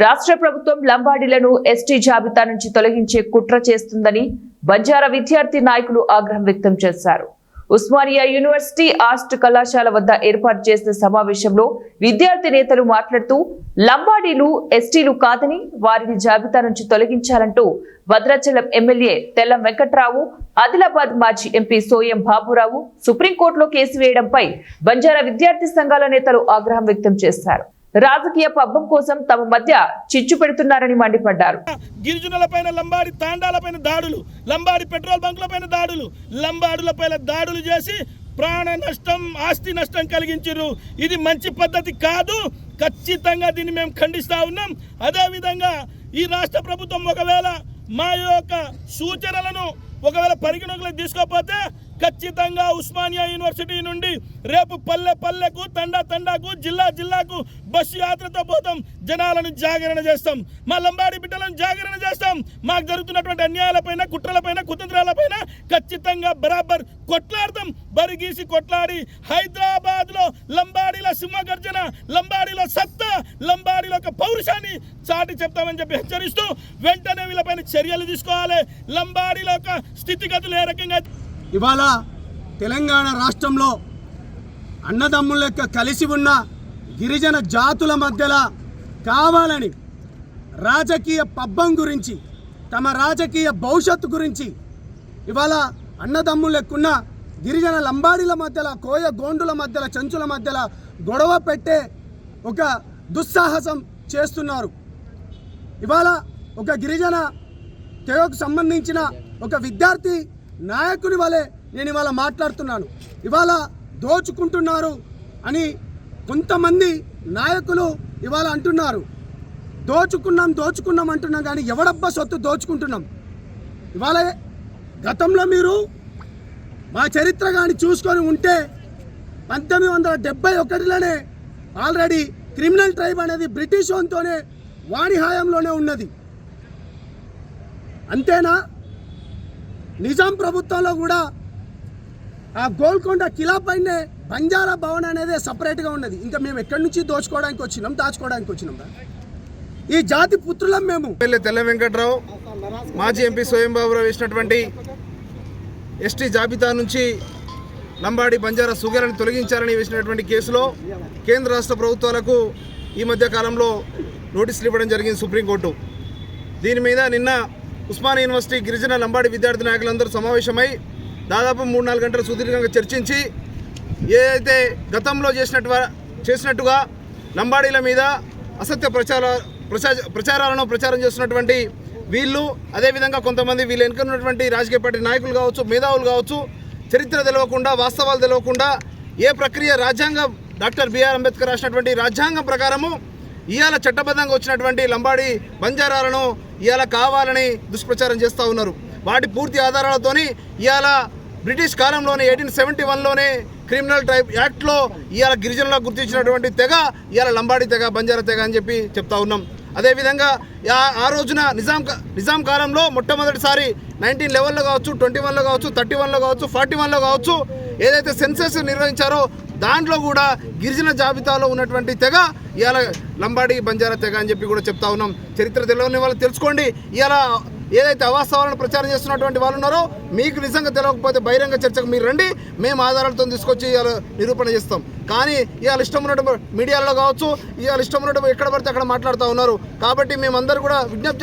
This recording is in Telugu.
రాష్ట్ర ప్రభుత్వం లంబాడీలను ఎస్టీ జాబితా నుంచి తొలగించే కుట్ర చేస్తుందని బంజారా విద్యార్థి నాయకులు ఆగ్రహం వ్యక్తం చేశారు. ఉస్మానియా యూనివర్సిటీ ఆర్ట్స్ కళాశాల వద్ద ఏర్పాటు చేసిన సమావేశంలో విద్యార్థి నేతలు మాట్లాడుతూ లంబాడీలు ఎస్టీలు కాదని వారిని జాబితా నుంచి తొలగించాలంటూ భద్రాచలం ఎమ్మెల్యే తెల్లం వెంకట్రావు, ఆదిలాబాద్ మాజీ ఎంపీ సోయం బాబురావు సుప్రీంకోర్టులో కేసు వేయడంపై బంజారా విద్యార్థి సంఘాల నేతలు ఆగ్రహం వ్యక్తం చేశారు. రాజకీయ పబ్బం కోసం తమ మధ్య చిచ్చు పెడుతున్నారని మండిపడ్డారు. గిరిజనులపైన లంబాడి తాండాలపైన దాడులు, లంబాడి పెట్రోల్ బంకులపైన దాడులు, లంబాడులపైన దాడులు చేసి ప్రాణ నష్టం, ఆస్తి నష్టం కలిగించారు. ఇది మంచి పద్ధతి కాదు. ఖచ్చితంగా దీన్ని మేము ఖండిస్తా ఉన్నాం. అదేవిధంగా ఈ రాష్ట్ర ప్రభుత్వం ఒకవేళ మా యొక్క సూచనలను ఒకవేళ పరిగణలోకి తీసుకోకపోతే ఖచ్చితంగా ఉస్మానియా యూనివర్సిటీ నుండి రేపు పల్లె పల్లెకు, తండా తండాకు, జిల్లా జిల్లాకు బస్సు యాత్రతో పోతాం. జనాలను జాగరణ చేస్తాం, మా లంబాడి బిడ్డలను జాగరణ చేస్తాం. మాకు జరుగుతున్నటువంటి అన్యాయాలపైన, కుట్రలపైన, కుతంత్రాలపైన ఖచ్చితంగా బరాబర్ కొట్లాడతాం. బరిగీసి కొట్లాడి హైదరాబాద్లో లంబాడీల సింహగర్జన, లంబాడీల సత్తా, లంబాడీల యొక్క పౌరుషాన్ని చాటి చెప్తామని చెప్పి హెచ్చరిస్తూ వెంటనే వీళ్ళపైన చర్యలు తీసుకోవాలి. లంబాడీల యొక్క స్థితిగతులు ఏ రకంగా ఇవాళ తెలంగాణ రాష్ట్రంలో అన్నదమ్ముల యొక్క కలిసి ఉన్న గిరిజన జాతుల మధ్యలో కావాలని రాజకీయ పబ్బం గురించి, తమ రాజకీయ భవిష్యత్తు గురించి ఇవాళ అన్నదమ్ములకున్న గిరిజన లంబాడీల మధ్యలో, కోయ గోండుల మధ్యలో, చెంచుల మధ్యలో గొడవ పెట్టే ఒక దుస్సాహసం చేస్తున్నారు. ఇవాళ ఒక గిరిజన తెగకు సంబంధించిన ఒక విద్యార్థి నాయకుని వలె నేను ఇవాళ మాట్లాడుతున్నాను. ఇవాళ దోచుకుంటున్నారు అని కొంతమంది నాయకులు ఇవాళ అంటున్నారు. దోచుకున్నాం అంటున్నాం, కానీ ఎవడబ్బా సొత్తు దోచుకుంటున్నాం? ఇవాళ గతంలో మీరు మా చరిత్ర కానీ చూసుకొని ఉంటే 1971లోనే ఆల్రెడీ క్రిమినల్ ట్రైబ్ అనేది బ్రిటిష్ వానితోనే, వాణి హయాంలోనే ఉన్నది. అంతేనా? నిజాం ప్రభుత్వంలో కూడా ఆ గోల్కొండ కిలా పైనే బంజారా భవన్ అనేది సపరేట్గా ఉన్నది. ఇంకా మేము ఎక్కడి నుంచి దాచుకోవడానికి వచ్చినాం? ఈ జాతి పుత్రులం మేము. తెల్ల వెంకట్రావు, మాజీ ఎంపీ సోయం బాబురావు వేసినటువంటి ఎస్టీ జాబితా నుంచి లంబాడి బంజారా సుగేలను తొలగించాలని వేసినటువంటి కేసులో కేంద్ర రాష్ట్ర ప్రభుత్వాలకు ఈ మధ్య కాలంలో నోటీసులు ఇవ్వడం జరిగింది సుప్రీంకోర్టు. దీని మీద నిన్న ఉస్మానియా యూనివర్సిటీ గిరిజన లంబాడి విద్యార్థి నాయకులందరూ సమావేశమై దాదాపు 3-4 గంటలు సుదీర్ఘంగా చర్చించి ఏదైతే గతంలో చేసినట్టుగా లంబాడీల మీద అసత్య ప్రచారాలను ప్రచారం చేస్తున్నటువంటి వీళ్ళు, అదేవిధంగా కొంతమంది వీళ్ళు ఎన్నుకున్నటువంటి రాజకీయ పార్టీ నాయకులు కావచ్చు, మేధావులు కావచ్చు, చరిత్ర తెలియకుండా, వాస్తవాలు తెలియకుండా ఏ ప్రక్రియ రాజ్యాంగం డాక్టర్ బిఆర్ అంబేద్కర్ రాసినటువంటి రాజ్యాంగం ప్రకారము ఇవాళ చట్టబద్ధంగా వచ్చినటువంటి లంబాడి బంజారాలను ఇవాళ కావాలని దుష్ప్రచారం చేస్తూ ఉన్నారు. వాటి పూర్తి ఆధారాలతోని ఇవాళ బ్రిటిష్ కాలంలోనే 1871లోనే క్రిమినల్ ట్రైబ్ యాక్ట్లో ఇవాళ గిరిజనులకు గుర్తించినటువంటి తెగ ఇవాళ లంబాడి తెగ, బంజారా తెగ అని చెప్పి చెప్తా ఉన్నాం. అదేవిధంగా ఆ రోజున నిజాం కాలంలో మొట్టమొదటిసారి 1911లో కావచ్చు, 21లో కావచ్చు, 31లో కావచ్చు, 41లో కావచ్చు ఏదైతే సెన్సస్ నిర్వహించారో దాంట్లో కూడా గిరిజన జాబితాలో ఉన్నటువంటి తెగ ఇవాళ లంబాడి బంజారా తెగ అని చెప్పి కూడా చెప్తా ఉన్నాం. చరిత్ర తెలియని వాళ్ళు తెలుసుకోండి. ఇవాళ ఏదైతే అవాస్తవాలను ప్రచారం చేస్తున్నటువంటి వాళ్ళు ఉన్నారో, మీకు నిజంగా తెలియకపోతే బహిరంగ చర్చకు మీరు రండి, మేము ఆధారాలతో తీసుకొచ్చి ఇవాళ నిరూపణ చేస్తాం. కానీ ఇవాళ ఇష్టం ఉన్నట్టు మీడియాలో కావచ్చు, ఇవాళ ఇష్టం ఉన్నట్టు ఎక్కడ పడితే అక్కడ మాట్లాడుతూ ఉన్నారు. కాబట్టి మేమందరూ కూడా విజ్ఞప్తి